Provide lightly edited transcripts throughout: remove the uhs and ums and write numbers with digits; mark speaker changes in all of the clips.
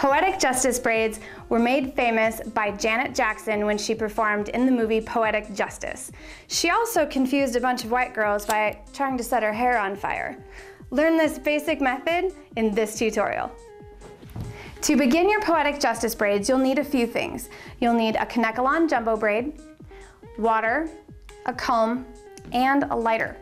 Speaker 1: Poetic Justice braids were made famous by Janet Jackson when she performed in the movie Poetic Justice. She also confused a bunch of white girls by trying to set her hair on fire. Learn this basic method in this tutorial. To begin your Poetic Justice braids, you'll need a few things. You'll need a Kanekalon jumbo braid, water, a comb, and a lighter.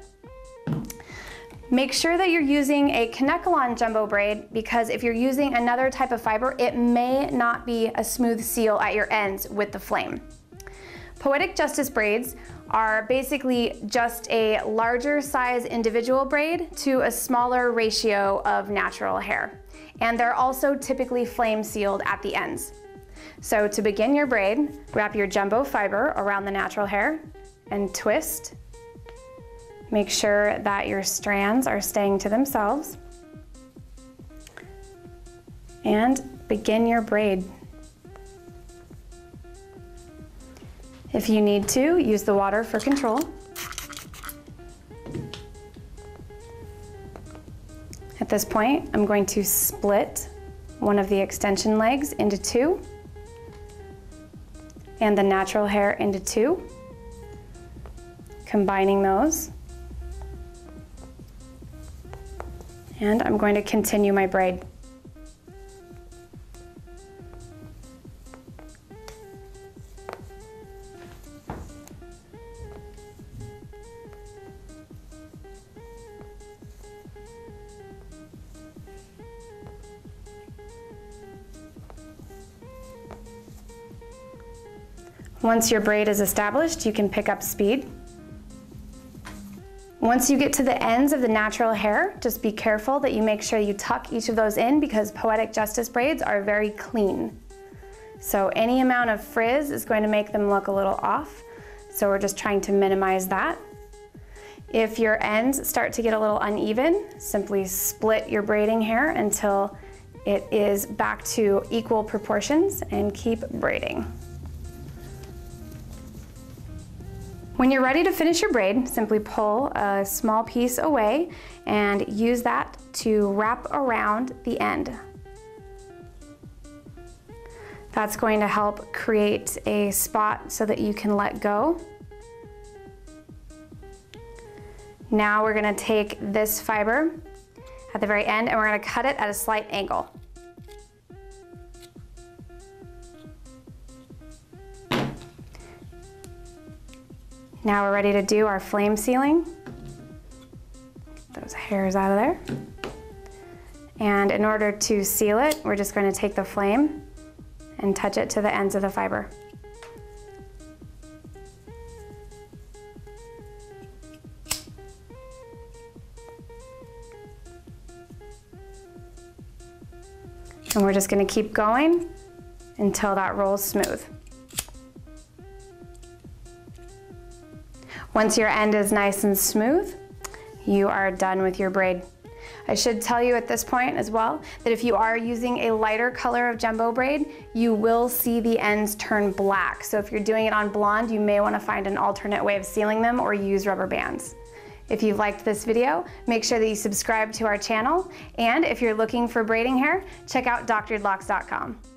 Speaker 1: Make sure that you're using a Kanekalon jumbo braid because if you're using another type of fiber, it may not be a smooth seal at your ends with the flame. Poetic Justice braids are basically just a larger size individual braid to a smaller ratio of natural hair. And they're also typically flame sealed at the ends. So to begin your braid, wrap your jumbo fiber around the natural hair and twist. Make sure that your strands are staying to themselves. And begin your braid. If you need to, use the water for control. At this point, I'm going to split one of the extension legs into two and the natural hair into two, combining those. And I'm going to continue my braid. Once your braid is established, you can pick up speed. Once you get to the ends of the natural hair, just be careful that you make sure you tuck each of those in because Poetic Justice braids are very clean. So any amount of frizz is going to make them look a little off. So we're just trying to minimize that. If your ends start to get a little uneven, simply split your braiding hair until it is back to equal proportions and keep braiding. When you're ready to finish your braid, simply pull a small piece away and use that to wrap around the end. That's going to help create a spot so that you can let go. Now we're going to take this fiber at the very end and we're going to cut it at a slight angle. Now we're ready to do our flame sealing. Get those hairs out of there. And in order to seal it, we're just going to take the flame and touch it to the ends of the fiber. And we're just going to keep going until that rolls smooth. Once your end is nice and smooth, you are done with your braid. I should tell you at this point as well that if you are using a lighter color of jumbo braid, you will see the ends turn black. So if you're doing it on blonde, you may want to find an alternate way of sealing them or use rubber bands. If you've liked this video, make sure that you subscribe to our channel. And if you're looking for braiding hair, check out DoctoredLocks.com.